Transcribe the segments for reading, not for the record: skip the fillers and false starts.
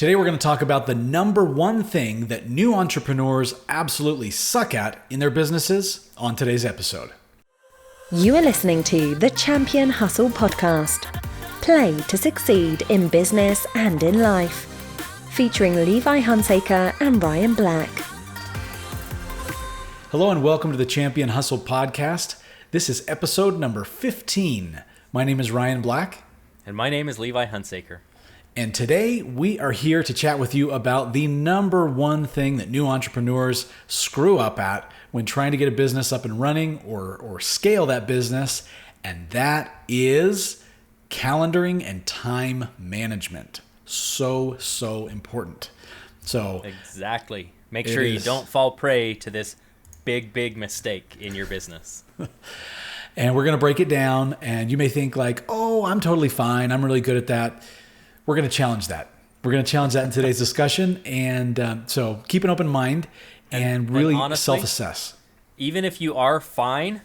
Today we're going to talk about the number one thing that new entrepreneurs absolutely suck at in their businesses on today's episode. You are listening to the Champion Hustle podcast. Play to succeed in business and in life. Featuring Levi Hunsaker and Ryan Black. Hello and welcome to the Champion Hustle podcast. This is episode number 15. My name is Ryan Black. And my name is Levi Hunsaker. And today we are here to chat with you about the number one thing that new entrepreneurs screw up at when trying to get a business up and running or scale that business. And that is calendaring and time management. So important. So exactly. Make sure you don't fall prey to this big mistake in your business. And we're going to break it down. And you may think like, oh, I'm totally fine. I'm really good at that. We're going to challenge that. We're going to challenge that in today's discussion. And so keep an open mind and really honestly, self-assess. Even if you are fine,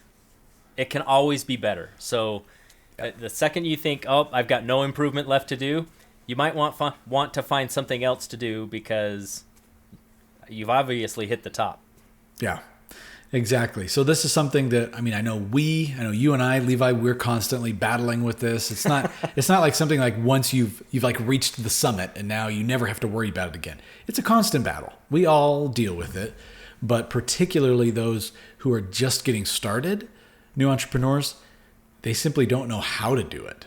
it can always be better. So the second you think, oh, I've got no improvement left to do, you might want to find something else to do because you've obviously hit the top. Yeah, exactly. So this is something that, I know you and I, Levi, we're constantly battling with this. It's not like something like once you've like reached the summit and now you never have to worry about it again. It's a constant battle. We all deal with it, but particularly those who are just getting started, new entrepreneurs, they simply don't know how to do it.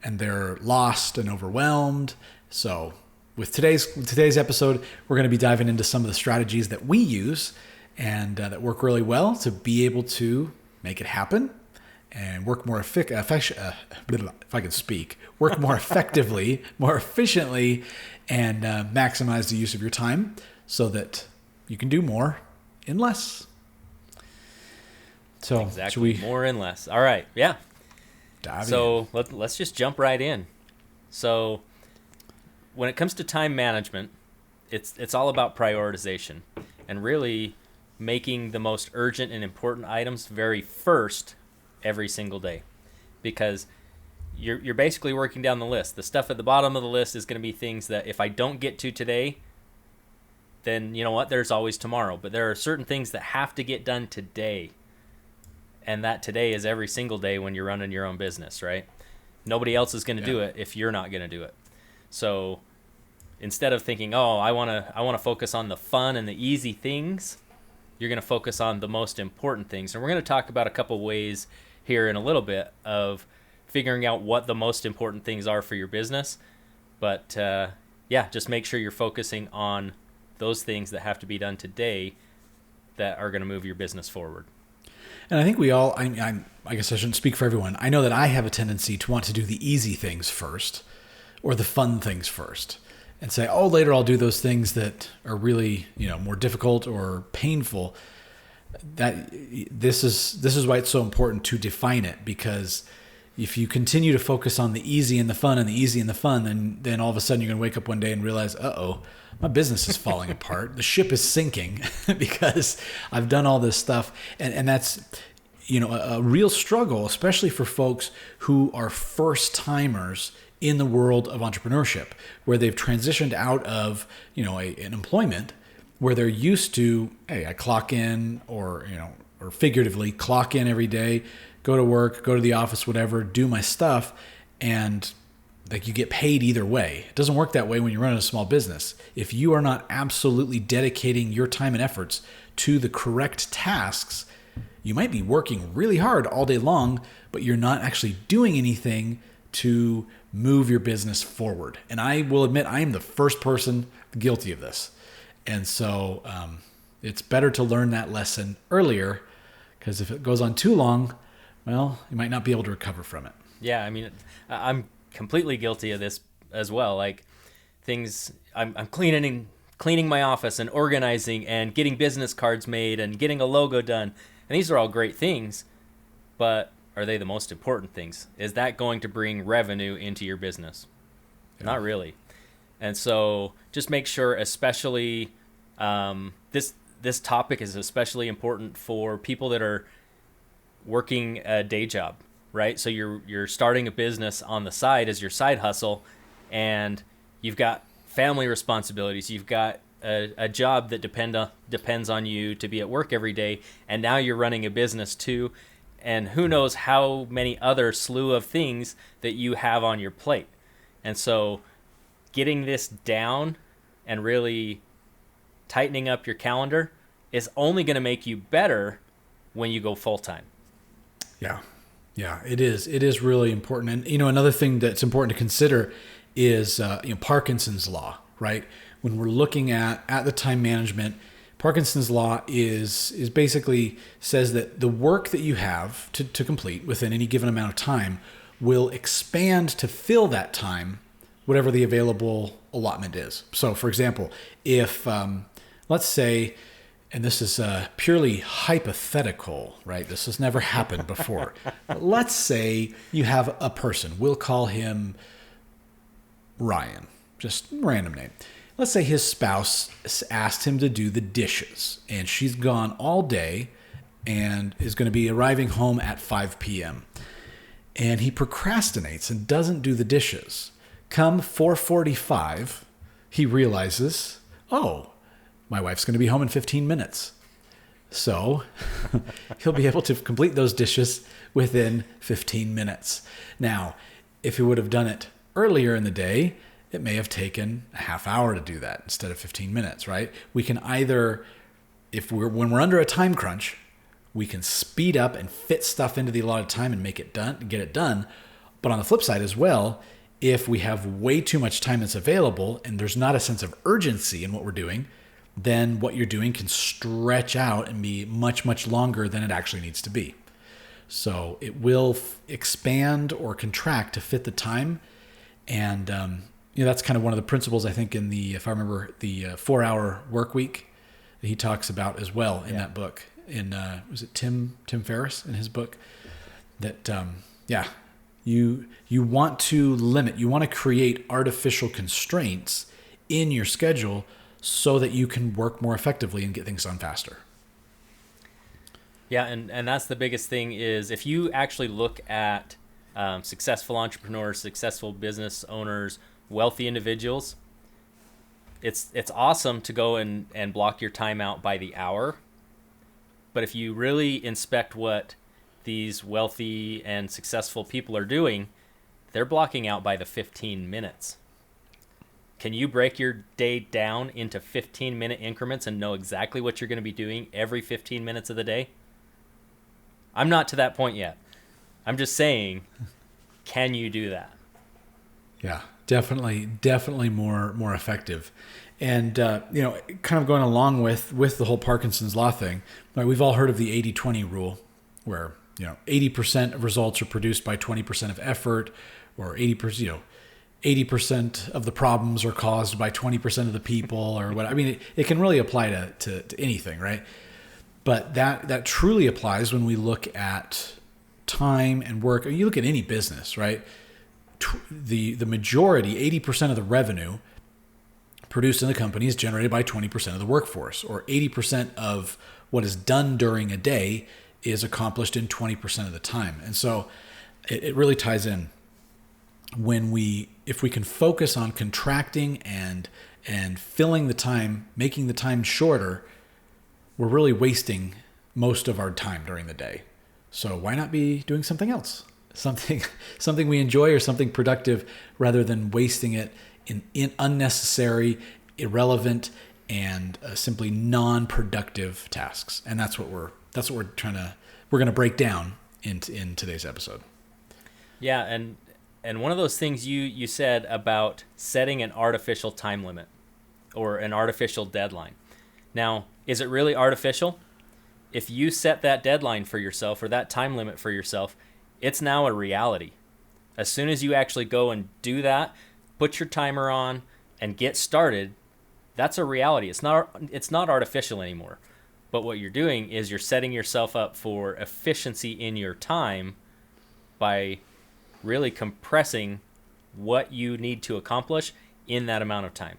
And they're lost and overwhelmed. So with today's episode, we're going to be diving into some of the strategies that we use and that work really well to be able to make it happen and work more work more effectively, more efficiently, and maximize the use of your time so that you can do more in less. So exactly, more and less. All right, yeah. Let's just jump right in. So when it comes to time management, it's all about prioritization and really making the most urgent and important items very first every single day, because you're basically working down the list. The stuff at the bottom of the list is going to be things that if I don't get to today, then you know what, there's always tomorrow. But there are certain things that have to get done today. And that today is every single day when you're running your own business, right? Nobody else is going to do it if you're not going to do it. So instead of thinking, oh, I want to focus on the fun and the easy things, you're going to focus on the most important things. And we're going to talk about a couple ways here in a little bit of figuring out what the most important things are for your business. But just make sure you're focusing on those things that have to be done today that are going to move your business forward. And I think we all, I guess I shouldn't speak for everyone. I know that I have a tendency to want to do the easy things first or the fun things first and say, oh, later I'll do those things that are really, more difficult or painful. That this is why it's so important to define it, because if you continue to focus on the easy and the fun and the easy and the fun, then all of a sudden you're going to wake up one day and realize, my business is falling apart. The ship is sinking because I've done all this stuff. And that's, a real struggle, especially for folks who are first timers in the world of entrepreneurship, where they've transitioned out of, an employment where they're used to, hey, I clock in or figuratively clock in every day, go to work, go to the office, whatever, do my stuff. And like you get paid either way. It doesn't work that way when you're running a small business. If you are not absolutely dedicating your time and efforts to the correct tasks, you might be working really hard all day long, but you're not actually doing anything to move your business forward. And I will admit, I am the first person guilty of this. And so it's better to learn that lesson earlier, because if it goes on too long, well, you might not be able to recover from it. Yeah, I'm completely guilty of this as well. Like things, I'm cleaning my office and organizing and getting business cards made and getting a logo done. And these are all great things, but are they the most important things? Is that going to bring revenue into your business? Yeah. Not really. And so just make sure, especially this topic is especially important for people that are working a day job, right? So you're starting a business on the side as your side hustle, and you've got family responsibilities. You've got a job that depends on you to be at work every day, and now you're running a business too, and who knows how many other slew of things that you have on your plate. And so getting this down and really tightening up your calendar is only going to make you better when you go full-time. Yeah, it is. It is really important. And, another thing that's important to consider is, Parkinson's law, right? When we're looking at the time management, Parkinson's law is basically says that the work that you have to complete within any given amount of time will expand to fill that time, whatever the available allotment is. So, for example, if, let's say, and this is purely hypothetical, right? This has never happened before. But let's say you have a person. We'll call him Ryan, just random name. Let's say his spouse asked him to do the dishes, and she's gone all day and is going to be arriving home at 5 p.m. And he procrastinates and doesn't do the dishes. Come 4:45, he realizes, my wife's going to be home in 15 minutes. So he'll be able to complete those dishes within 15 minutes. Now, if he would have done it earlier in the day, it may have taken a half hour to do that instead of 15 minutes, right? We can either, when we're under a time crunch, we can speed up and fit stuff into the allotted time and get it done. But on the flip side as well, if we have way too much time that's available and there's not a sense of urgency in what we're doing, then what you're doing can stretch out and be much, much longer than it actually needs to be. So it will expand or contract to fit the time. And, that's kind of one of the principles, I think, if I remember, the 4-hour work week that he talks about as well in that book. Was it Tim Ferriss in his book? That, you want to limit, you want to create artificial constraints in your schedule so that you can work more effectively and get things done faster. Yeah, and that's the biggest thing is if you actually look at successful entrepreneurs, successful business owners, wealthy individuals, it's awesome to go and block your time out by the hour. But if you really inspect what these wealthy and successful people are doing, they're blocking out by the 15 minutes. Can you break your day down into 15-minute increments and know exactly what you're going to be doing every 15 minutes of the day? I'm not to that point yet. I'm just saying, can you do that? Yeah, definitely more effective. And, kind of going along with the whole Parkinson's law thing, right, we've all heard of the 80-20 rule where, 80% of results are produced by 20% of effort, or 80% of the problems are caused by 20% of the people, or what. I mean, it can really apply to anything, right? But that truly applies when we look at time and work. You look at any business, right? The majority, 80% of the revenue produced in the company is generated by 20% of the workforce, or 80% of what is done during a day is accomplished in 20% of the time. And so it really ties in if we can focus on contracting and filling the time, making the time shorter, we're really wasting most of our time during the day. So why not be doing something else? Something we enjoy or something productive, rather than wasting it in unnecessary, irrelevant, and simply non-productive tasks. And that's what we're going to break down in today's episode. Yeah, and one of those things you said about setting an artificial time limit or an artificial deadline. Now, is it really artificial? If you set that deadline for yourself or that time limit for yourself, it's now a reality. As soon as you actually go and do that, put your timer on and get started, that's a reality. It's not artificial anymore. But what you're doing is you're setting yourself up for efficiency in your time by really compressing what you need to accomplish in that amount of time.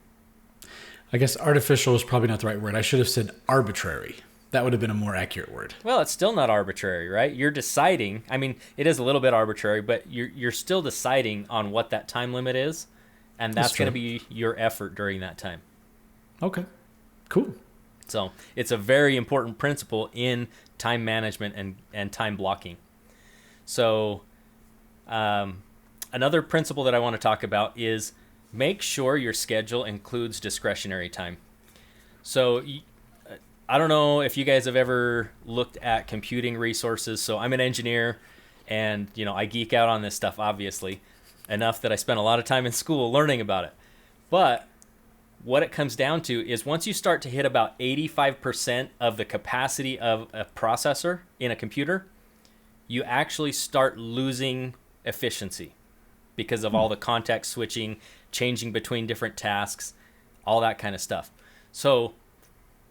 I guess artificial is probably not the right word. I should have said arbitrary. That would have been a more accurate word. Well, it's still not arbitrary, right? You're deciding. I mean, it is a little bit arbitrary, but you're still deciding on what that time limit is, And that's going to be your effort during that time. Okay, cool. So it's a very important principle in time management and time blocking. So another principle that I want to talk about is make sure your schedule includes discretionary time. So I don't know if you guys have ever looked at computing resources. So I'm an engineer, and I geek out on this stuff, obviously, enough that I spent a lot of time in school learning about it. But what it comes down to is once you start to hit about 85% of the capacity of a processor in a computer, you actually start losing efficiency because of all the context switching, changing between different tasks, all that kind of stuff. So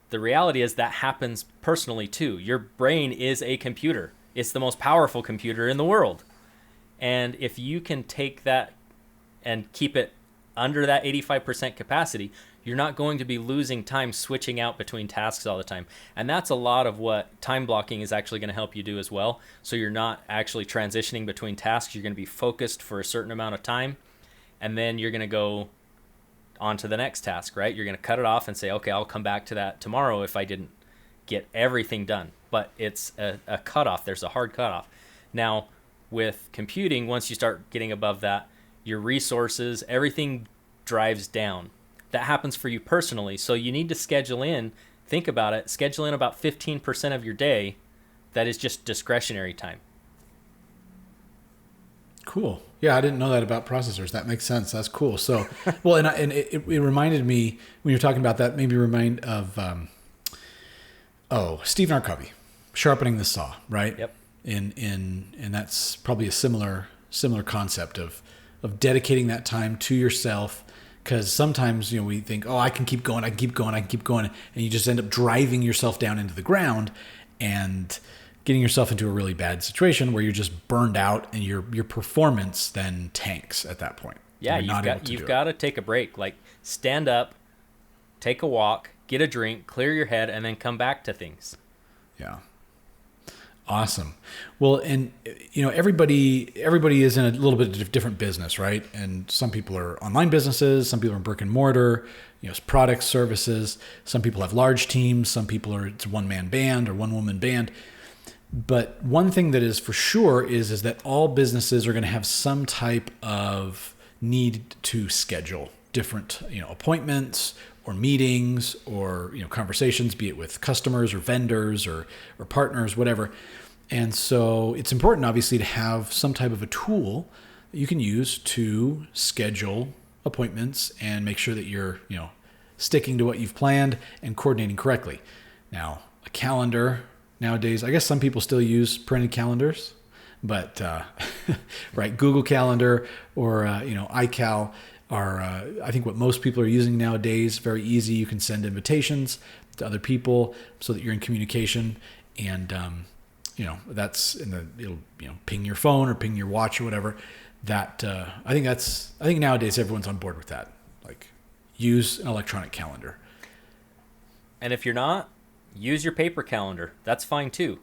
the reality is that happens personally too. Your brain is a computer. It's the most powerful computer in the world. And if you can take that and keep it under that 85% capacity, you're not going to be losing time switching out between tasks all the time. And that's a lot of what time blocking is actually going to help you do as well. So you're not actually transitioning between tasks. You're going to be focused for a certain amount of time, and then you're going to go on to the next task, right? You're going to cut it off and say, okay, I'll come back to that tomorrow if I didn't get everything done. But it's a cutoff. There's a hard cutoff. Now, with computing, once you start getting above that, your resources, everything drives down. That happens for you personally. So you need to think about it, schedule in about 15% of your day that is just discretionary time. Cool. Yeah, I didn't know that about processors. That makes sense. That's cool. So, well, and it reminded me, when you're talking about that, maybe remind of, Stephen R. Covey, Sharpening the Saw, right? Yep. And that's probably a similar concept of dedicating that time to yourself, because sometimes we think, I can keep going, and you just end up driving yourself down into the ground and getting yourself into a really bad situation where you're just burned out, and your performance then tanks at that point. Yeah, you've got to take a break. Like, stand up, take a walk, get a drink, clear your head, and then come back to things. Yeah. Awesome. Well, and everybody is in a little bit of different business, right? And some people are online businesses, some people are brick and mortar, products, services. Some people have large teams, some people it's a one-man band or one-woman band. But one thing that is for sure is that all businesses are going to have some type of need to schedule different, appointments or meetings or, conversations, be it with customers or vendors or partners, whatever. And so it's important, obviously, to have some type of a tool that you can use to schedule appointments and make sure that you're, sticking to what you've planned and coordinating correctly. Now, a calendar nowadays, I guess some people still use printed calendars, but right, Google Calendar or iCal are, I think, what most people are using nowadays. Very easy. You can send invitations to other people so that you're in communication, and that's it'll ping your phone or ping your watch or whatever. That I think nowadays everyone's on board with that. Like, use an electronic calendar. And if you're not, use your paper calendar. That's fine too.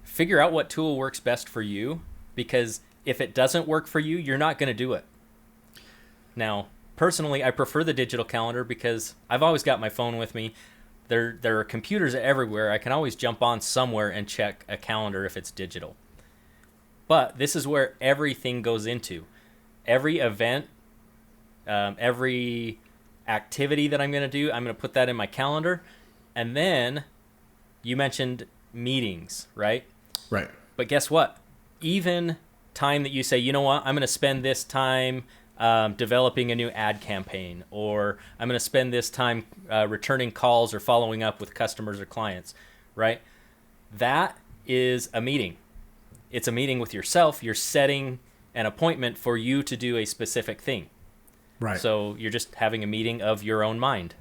Figure out what tool works best for you, because if it doesn't work for you, you're not going to do it. Now, personally, I prefer the digital calendar because I've always got my phone with me. There are computers everywhere. I can always jump on somewhere and check a calendar if it's digital. But this is where everything goes into. Every event, every activity that I'm going to do, I'm going to put that in my calendar. And then you mentioned meetings, right? Right. But guess what? Even time that you say, you know what, I'm going to spend this time developing a new ad campaign, or I'm going to spend this time returning calls or following up with customers or clients, right? That is a meeting. It's a meeting with yourself. You're setting an appointment for you to do a specific thing. Right. So you're just having a meeting of your own mind.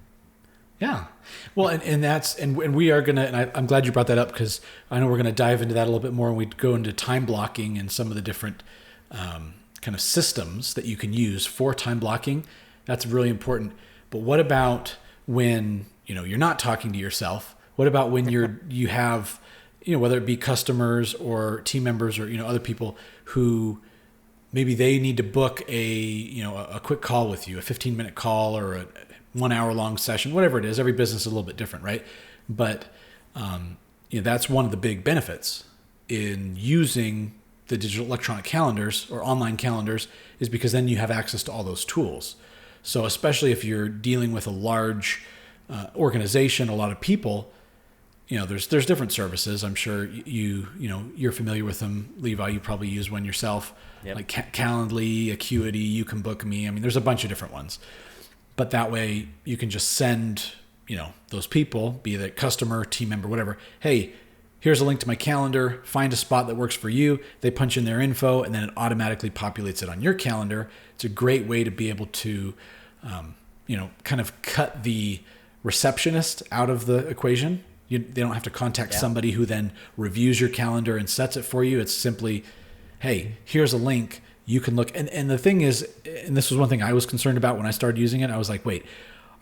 Yeah. Well, and we are going to, and I'm glad you brought that up, because I know we're going to dive into that a little bit more when we go into time blocking and some of the different kind of systems that you can use for time blocking. That's really important. But what about when, you're not talking to yourself? What about when you have, whether it be customers or team members or, other people who maybe they need to book a quick call with you, a 15-minute call or a 1 hour long session, whatever it is. Every business is a little bit different, right? But that's one of the big benefits in using the digital electronic calendars or online calendars, is because then you have access to all those tools. So especially if you're dealing with a large organization, a lot of people, there's different services. I'm sure you're familiar with them, Levi. You probably use one yourself, like Calendly, Acuity. You can book me. I mean, there's a bunch of different ones. But that way you can just send, those people, be it customer, team member, whatever. Hey, here's a link to my calendar. Find a spot that works for you. They punch in their info, and then it automatically populates it on your calendar. It's a great way to be able to, kind of cut the receptionist out of the equation. They don't have to contact somebody who then reviews your calendar and sets it for you. It's simply, hey, here's a link. You can look. And the thing is, and this was one thing I was concerned about when I started using it. I was like, wait,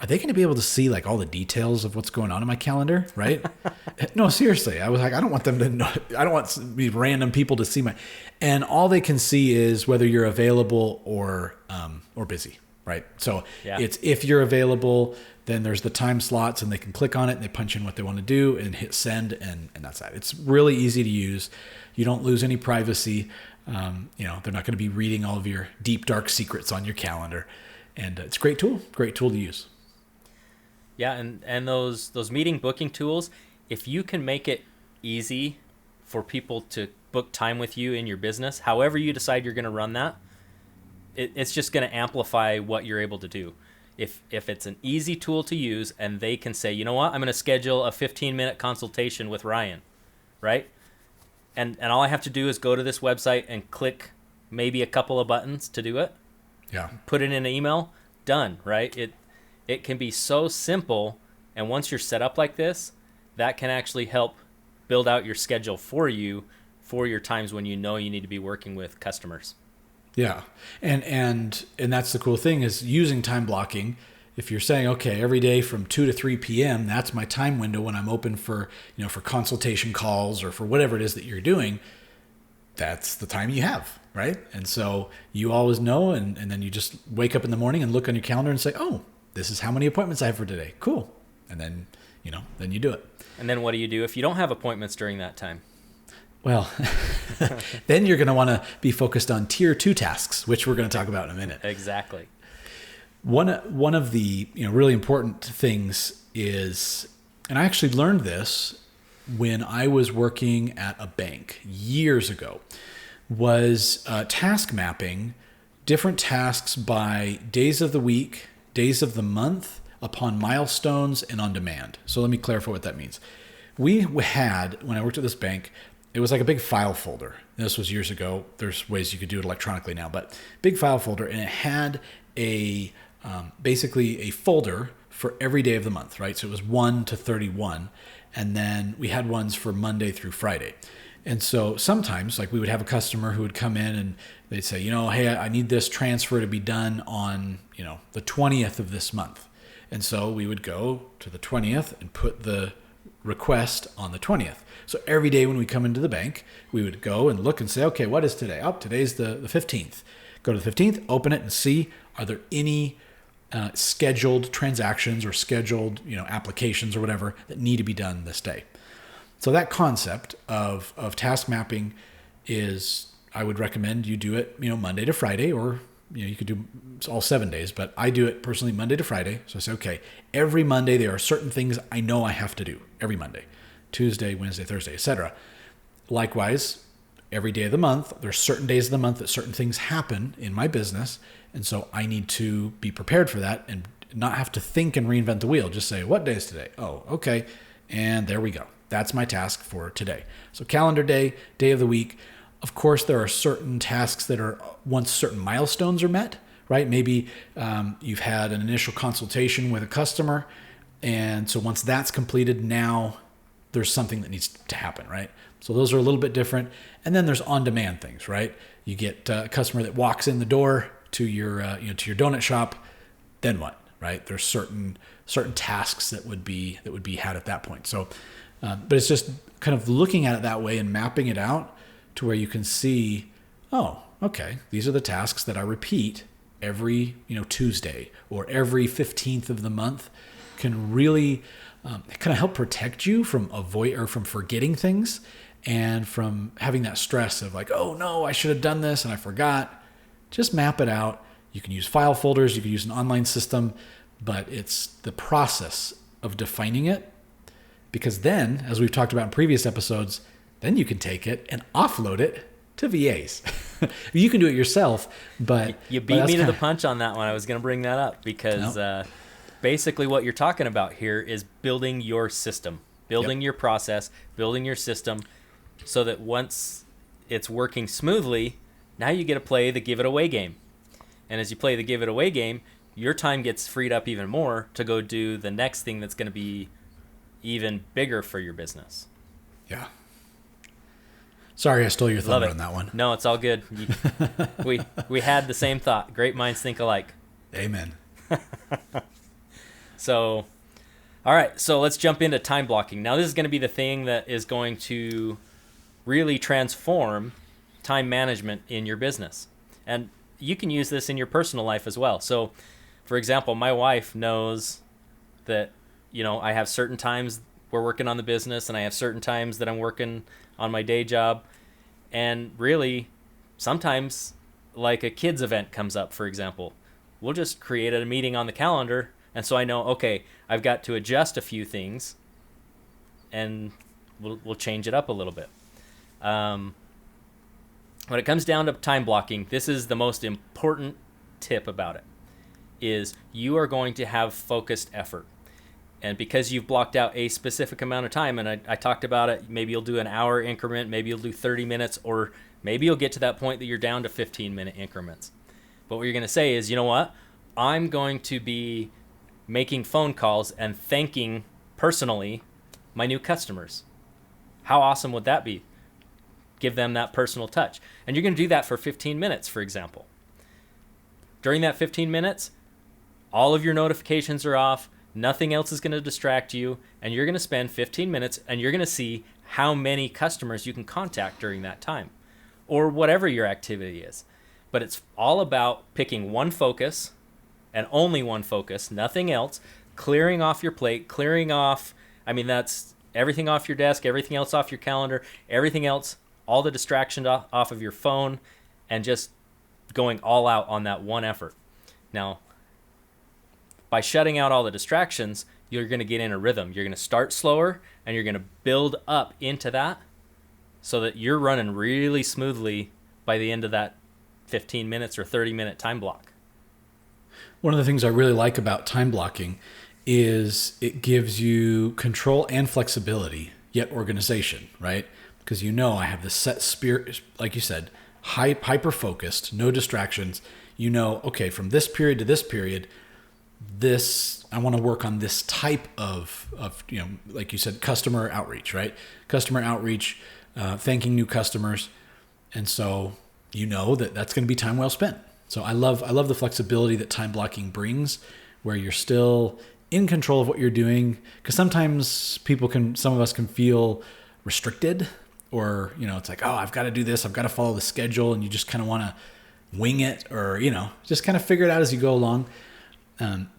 are they going to be able to see like all the details of what's going on in my calendar? Right? No, seriously. I was like, I don't want them to know. I don't want random people to see and all they can see is whether you're available or busy. Right. So it's, if you're available, then there's the time slots and they can click on it and they punch in what they want to do and hit send. And that's that. It's really easy to use. You don't lose any privacy. They're not going to be reading all of your deep, dark secrets on your calendar. And it's a great tool to use. Yeah. And those meeting booking tools, if you can make it easy for people to book time with you in your business, however you decide you're going to run that, it's just going to amplify what you're able to do. If it's an easy tool to use and they can say, you know what, I'm going to schedule a 15-minute consultation with Ryan, right? And all I have to do is go to this website and click maybe a couple of buttons to do it. Yeah. Put it in an email, done, right? It can be so simple, and once you're set up like this, that can actually help build out your schedule for you for your times when you know you need to be working with customers. Yeah. And that's the cool thing is using time blocking. If you're saying, okay, every day from 2 to 3 p.m., that's my time window when I'm open for consultation calls or for whatever it is that you're doing, that's the time you have, right? And so you always know, and then you just wake up in the morning and look on your calendar and say, oh, this is how many appointments I have for today. Cool. And then, then you do it. And then what do you do if you don't have appointments during that time? Well, then you're going to want to be focused on tier 2 tasks, which we're going to talk about in a minute. Exactly. One of the really important things is, and I actually learned this when I was working at a bank years ago, was task mapping different tasks by days of the week, days of the month, upon milestones, and on demand. So let me clarify what that means. We had, when I worked at this bank, it was like a big file folder. This was years ago. There's ways you could do it electronically now, but big file folder, and it had basically a folder for every day of the month, right? So it was 1 to 31, and then we had ones for Monday through Friday. And so sometimes, like, we would have a customer who would come in and they'd say, hey, I need this transfer to be done on, the 20th of this month. And so we would go to the 20th and put the request on the 20th. So every day when we come into the bank, we would go and look and say, okay, what is today? Oh, today's the 15th. Go to the 15th, open it and see, are there any scheduled transactions or scheduled, applications or whatever that need to be done this day. So that concept of task mapping is, I would recommend you do it, Monday to Friday, or you could do all 7 days, but I do it personally Monday to Friday. So I say, okay, every Monday there are certain things I know I have to do every Monday, Tuesday, Wednesday, Thursday, etc. Likewise, every day of the month, there's certain days of the month that certain things happen in my business. And so I need to be prepared for that and not have to think and reinvent the wheel. Just say, what day is today? Oh, okay. And there we go. That's my task for today. So calendar day, day of the week. Of course, there are certain tasks that are once certain milestones are met, right? Maybe you've had an initial consultation with a customer. And so once that's completed, now there's something that needs to happen, right? So those are a little bit different. And then there's on-demand things, right? You get a customer that walks in the door to your to your donut shop. Then what, right? There's certain tasks that would be had at that point. So, but it's just kind of looking at it that way and mapping it out to where you can see, oh, okay, these are the tasks that I repeat every, Tuesday or every 15th of the month, can really kind of help protect you from from forgetting things and from having that stress of like, oh no, I should have done this and I forgot. Just map it out. You can use file folders, you can use an online system, but it's the process of defining it, because then, as we've talked about in previous episodes, then you can take it and offload it to VAs. You can do it yourself, but you beat me to the punch on that one. I was going to bring that up because basically what you're talking about here is building your system, building your process, building your system, so that once it's working smoothly, now you get to play the give it away game. And as you play the give it away game, your time gets freed up even more to go do the next thing that's going to be even bigger for your business. Yeah. Sorry, I stole your thunder on that one. No, it's all good. We had the same thought. Great minds think alike. Amen. So, all right. So let's jump into time blocking. Now, this is going to be the thing that is going to really transform time management in your business. And you can use this in your personal life as well. So, for example, my wife knows that, I have certain times we're working on the business and I have certain times that I'm working on my day job. And really, sometimes like a kids event comes up, for example, we'll just create a meeting on the calendar. And so I know, okay, I've got to adjust a few things and we'll change it up a little bit. When it comes down to time blocking, this is the most important tip about it, is you are going to have focused effort. And because you've blocked out a specific amount of time, and I talked about it, maybe you'll do an hour increment, maybe you'll do 30 minutes, or maybe you'll get to that point that you're down to 15-minute increments. But what you're going to say is, you know what? I'm going to be making phone calls and thanking personally my new customers. How awesome would that be? Give them that personal touch. And you're going to do that for 15 minutes, for example. During that 15 minutes, all of your notifications are off. Nothing else is going to distract you, and you're going to spend 15 minutes and you're going to see how many customers you can contact during that time, or whatever your activity is. But it's all about picking one focus and only one focus, nothing else, clearing off your plate, that's everything off your desk, everything else off your calendar, everything else, all the distractions off of your phone, and just going all out on that one effort. Now, by shutting out all the distractions, you're going to get in a rhythm. You're going to start slower, and you're going to build up into that so that you're running really smoothly by the end of that 15 minutes or 30-minute time block. One of the things I really like about time blocking is it gives you control and flexibility, yet organization, right? Because I have this set spirit, like you said, hyper-focused, no distractions. Okay, from this period to this period, I want to work on this type of like you said, customer outreach, right? Customer outreach, thanking new customers. And so that's going to be time well spent. So I love the flexibility that time blocking brings, where you're still in control of what you're doing. Because sometimes some of us can feel restricted, or, it's like, oh, I've got to do this. I've got to follow the schedule. And you just kind of want to wing it, or, just kind of figure it out as you go along.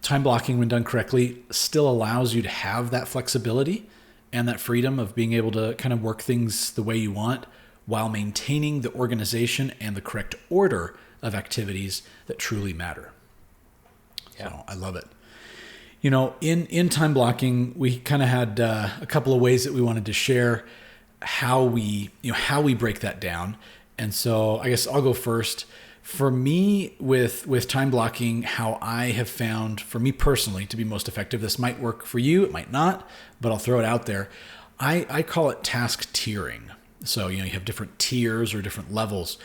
Time blocking, when done correctly, still allows you to have that flexibility and that freedom of being able to kind of work things the way you want, while maintaining the organization and the correct order of activities that truly matter. Yeah. So I love it. In time blocking, we kind of had a couple of ways that we wanted to share how we break that down. And so I guess I'll go first. For me, with time blocking, how I have found, for me personally, to be most effective, this might work for you, it might not, but I'll throw it out there. I call it task tiering. So, you have different tiers or different levels.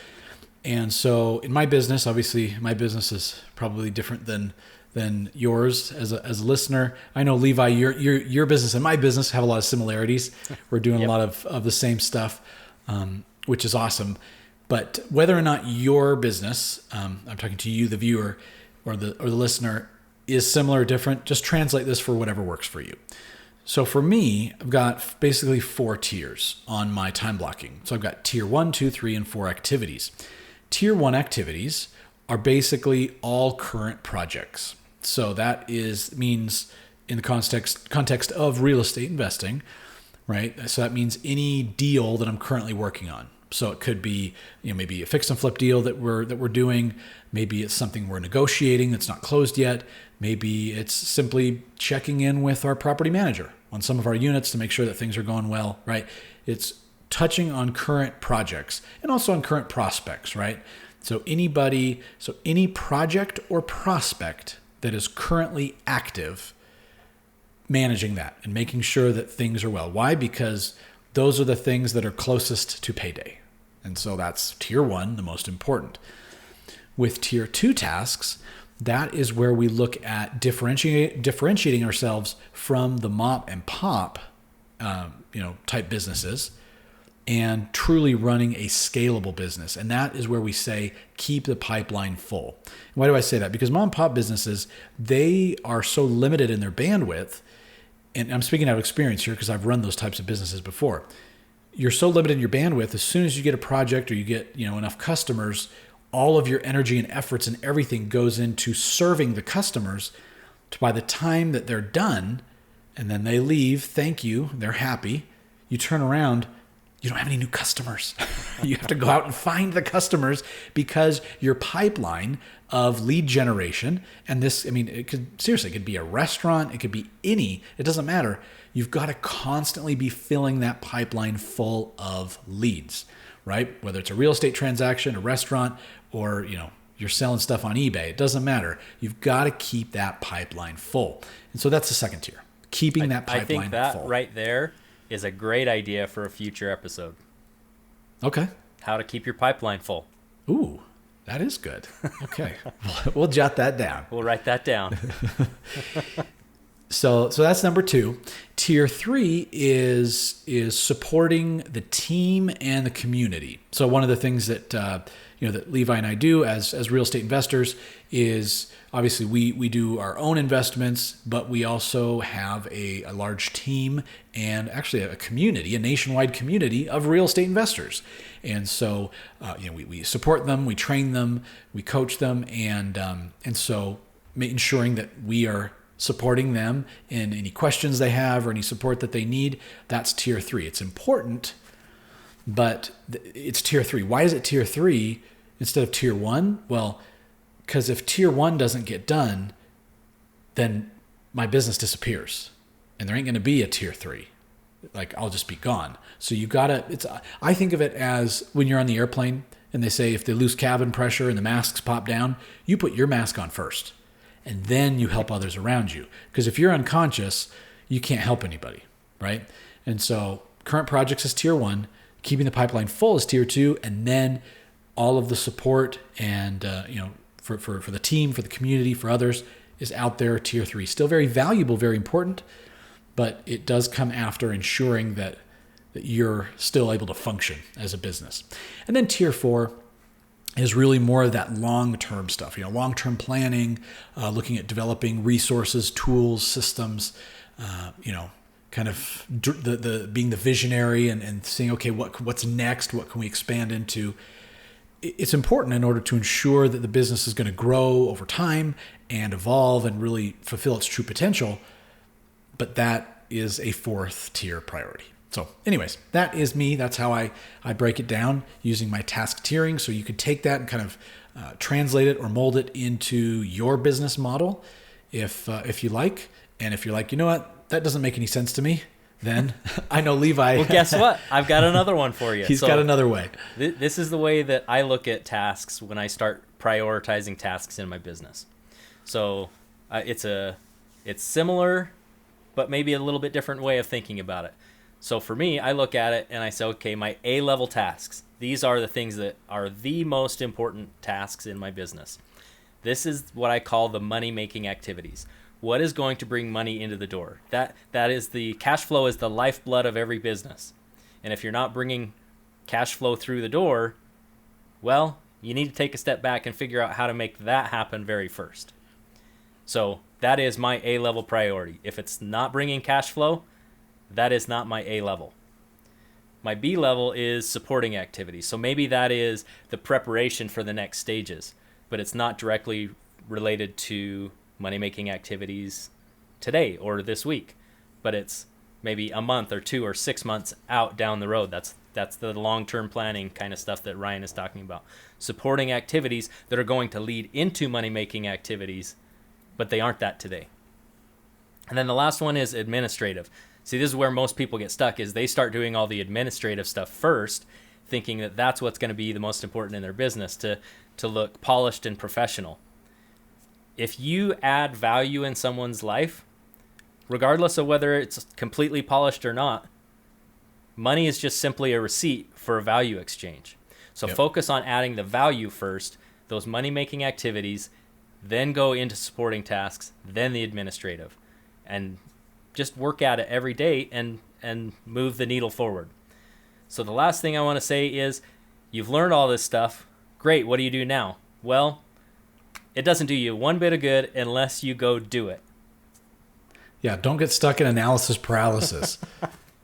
And so in my business, obviously my business is probably different than yours as a listener. I know, Levi, your business and my business have a lot of similarities. We're doing a lot of the same stuff, which is awesome. But whether or not your business, I'm talking to you, the viewer, or the listener, is similar or different, just translate this for whatever works for you. So for me, I've got basically 4 tiers on my time blocking. So I've got tier 1, 2, 3, and 4 activities. Tier 1 activities are basically all current projects. So that means in the context of real estate investing, right? So that means any deal that I'm currently working on. So it could be, maybe a fix and flip deal that we're doing. Maybe it's something we're negotiating that's not closed yet. Maybe it's simply checking in with our property manager on some of our units to make sure that things are going well, right? It's touching on current projects and also on current prospects, right? So any project or prospect that is currently active, managing that and making sure that things are well. Why? Because those are the things that are closest to payday. And so that's tier 1, the most important. With tier 2 tasks, that is where we look at differentiating ourselves from the mom and pop, type businesses, and truly running a scalable business. And that is where we say, keep the pipeline full. And why do I say that? Because mom and pop businesses, they are so limited in their bandwidth. And I'm speaking out of experience here because I've run those types of businesses before. You're so limited in your bandwidth. As soon as you get a project or you get, enough customers, all of your energy and efforts and everything goes into serving the customers to by the time that they're done and then they leave, thank you, they're happy, you turn around, you don't have any new customers. You have to go out and find the customers because your pipeline of lead generation, and this, it could be a restaurant, it could be it doesn't matter. You've got to constantly be filling that pipeline full of leads, right? Whether it's a real estate transaction, a restaurant, or, you're selling stuff on eBay, it doesn't matter. You've got to keep that pipeline full. And so that's the second tier, keeping that pipeline full. I think that right there is a great idea for a future episode. Okay. How to keep your pipeline full. Ooh, that is good. Okay. We'll jot that down. We'll write that down. So that's number 2. Tier 3 is supporting the team and the community. So one of the things that that Levi and I do as real estate investors is obviously we do our own investments, but we also have a large team and actually a community, a nationwide community of real estate investors. And so we support them, we train them, we coach them, and so ensuring that we are supporting them in any questions they have or any support that they need. That's tier 3. It's important, but it's tier 3. Why is it tier 3 instead of tier 1? Well, because if tier 1 doesn't get done, then my business disappears and there ain't going to be a tier 3. Like, I'll just be gone. So I think of it as when you're on the airplane and they say if they lose cabin pressure and the masks pop down, you put your mask on first. And then you help others around you. Because if you're unconscious, you can't help anybody, right? And so current projects is tier 1, keeping the pipeline full is tier 2, and then all of the support and for the team, for the community, for others is out there, tier 3. Still very valuable, very important, but it does come after ensuring that you're still able to function as a business. And then tier 4 is really more of that long-term stuff, long-term planning, looking at developing resources, tools, systems, kind of being the visionary and saying, okay, what's next? What can we expand into? It's important in order to ensure that the business is going to grow over time and evolve and really fulfill its true potential. But that is a 4th tier priority. So anyways, that is me. That's how I break it down using my task tiering. So you could take that and kind of translate it or mold it into your business model if you like. And if you're like, you know what, that doesn't make any sense to me, then I know Levi. Well, guess what? I've got another one for you. He's got another way. This is the way that I look at tasks when I start prioritizing tasks in my business. So it's similar, but maybe a little bit different way of thinking about it. So for me, I look at it and I say, okay, my A-level tasks, these are the things that are the most important tasks in my business. This is what I call the money-making activities. What is going to bring money into the door? That is the cash flow is the lifeblood of every business. And if you're not bringing cash flow through the door, well, you need to take a step back and figure out how to make that happen very first. So that is my A-level priority. If it's not bringing cash flow, that is not my A level. My B level is supporting activities. So maybe that is the preparation for the next stages, but it's not directly related to money-making activities today or this week, but it's maybe a month or 2 or 6 months out down the road. That's the long-term planning kind of stuff that Ryan is talking about. Supporting activities that are going to lead into money-making activities, but they aren't that today. And then the last one is administrative. See, this is where most people get stuck, is they start doing all the administrative stuff first, thinking that that's what's going to be the most important in their business, to look polished and professional. If you add value in someone's life, regardless of whether it's completely polished or not, money is just simply a receipt for a value exchange. So focus on adding the value first, those money-making activities, then go into supporting tasks, then the administrative. And just work at it every day and move the needle forward. So the last thing I want to say is, you've learned all this stuff. Great, what do you do now? Well, it doesn't do you one bit of good unless you go do it. Yeah, don't get stuck in analysis paralysis.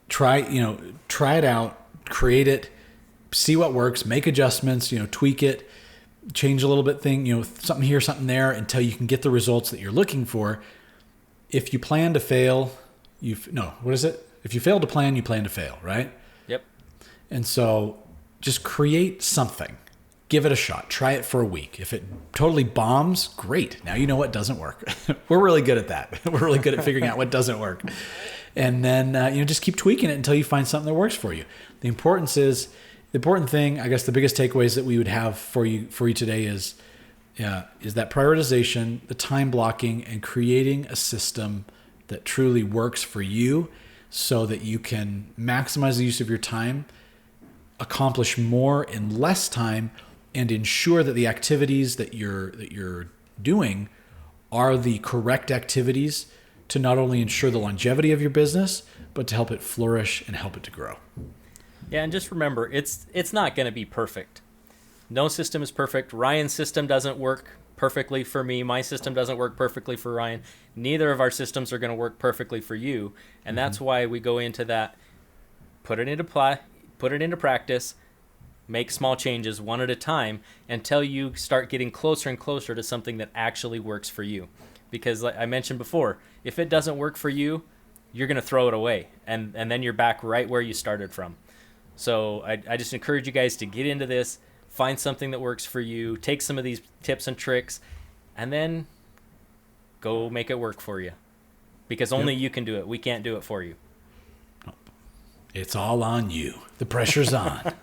Try it out, create it, see what works, make adjustments, tweak it, change a little bit something here, something there, until you can get the results that you're looking for. If you plan to fail, if you fail to plan, you plan to fail, right? Yep. And so just create something. Give it a shot. Try it for a week. If it totally bombs, great. Now you know what doesn't work. We're really good at that. We're really good at figuring out what doesn't work. And then, just keep tweaking it until you find something that works for you. The important thing, I guess the biggest takeaways that we would have for you today is that prioritization, the time blocking, and creating a system that truly works for you so that you can maximize the use of your time, accomplish more in less time, and ensure that the activities that you're doing are the correct activities to not only ensure the longevity of your business, but to help it flourish and help it to grow. Yeah, and just remember, it's not going to be perfect. No system is perfect. Ryan's system doesn't work perfectly for me. My system doesn't work perfectly for Ryan. Neither of our systems are going to work perfectly for you. And that's why we go into that, put it into practice, make small changes one at a time until you start getting closer and closer to something that actually works for you. Because like I mentioned before, if it doesn't work for you, you're going to throw it away. And then you're back right where you started from. So I just encourage you guys to get into this. Find something that works for you, take some of these tips and tricks, and then go make it work for you. Because only you can do it. We can't do it for you. It's all on you. The pressure's on.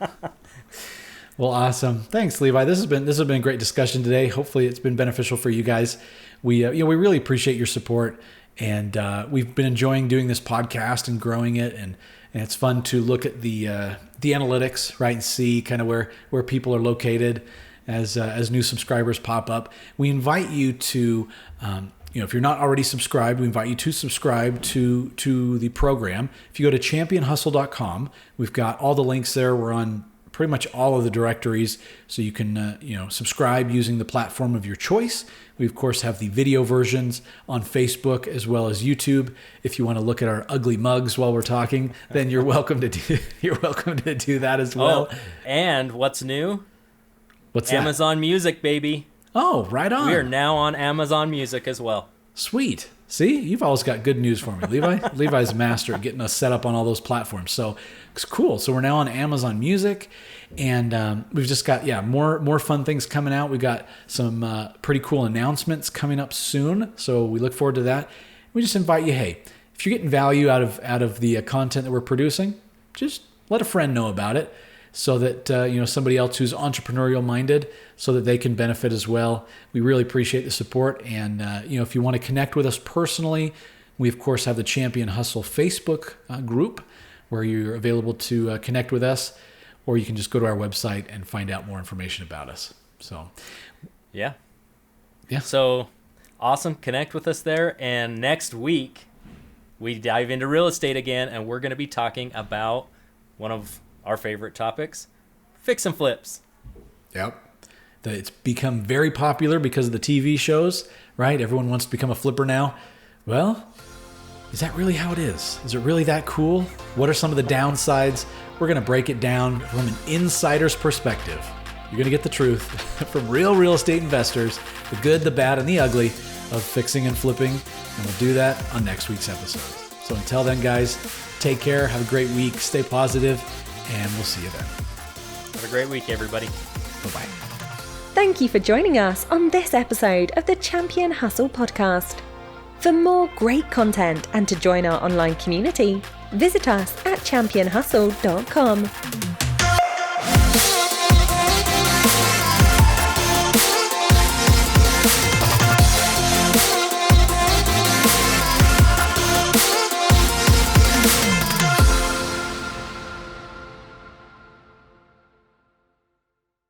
Well, awesome. Thanks, Levi. This has been a great discussion today. Hopefully it's been beneficial for you guys. We really appreciate your support, and we've been enjoying doing this podcast and growing it, and it's fun to look at the analytics, right, and see kind of where people are located as new subscribers pop up. We invite you to, if you're not already subscribed, we invite you to subscribe to the program. If you go to championhustle.com, we've got all the links there. We're on pretty much all of the directories, so you can subscribe using the platform of your choice. We of course have the video versions on Facebook as well as YouTube. If you want to look at our ugly mugs while we're talking, then you're welcome to do that as well. Oh, and what's new? What's that? Amazon Music, baby. Oh, right on. We are now on Amazon Music as well. Sweet. See, you've always got good news for me, Levi. Levi's master at getting us set up on all those platforms. So it's cool. So we're now on Amazon Music, and we've just got more fun things coming out. We've got some pretty cool announcements coming up soon. So we look forward to that. We just invite you, hey, if you're getting value out of the content that we're producing, just let a friend know about it, so that somebody else who's entrepreneurial minded, so that they can benefit as well. We really appreciate the support, and if you want to connect with us personally, we of course have the Champion Hustle Facebook group where you're available to connect with us, or you can just go to our website and find out more information about us. So, yeah. So awesome! Connect with us there, and next week we dive into real estate again, and we're going to be talking about one of our favorite topics, fix and flips. Yep. It's become very popular because of the TV shows, right? Everyone wants to become a flipper now. Well, is that really how it is? Is it really that cool? What are some of the downsides? We're going to break it down from an insider's perspective. You're going to get the truth from real estate investors, the good, the bad, and the ugly of fixing and flipping. And we'll do that on next week's episode. So until then, guys, take care. Have a great week. Stay positive, and we'll see you then. Have a great week, everybody. Bye-bye. Thank you for joining us on this episode of the Champion Hustle podcast. For more great content and to join our online community, visit us at championhustle.com.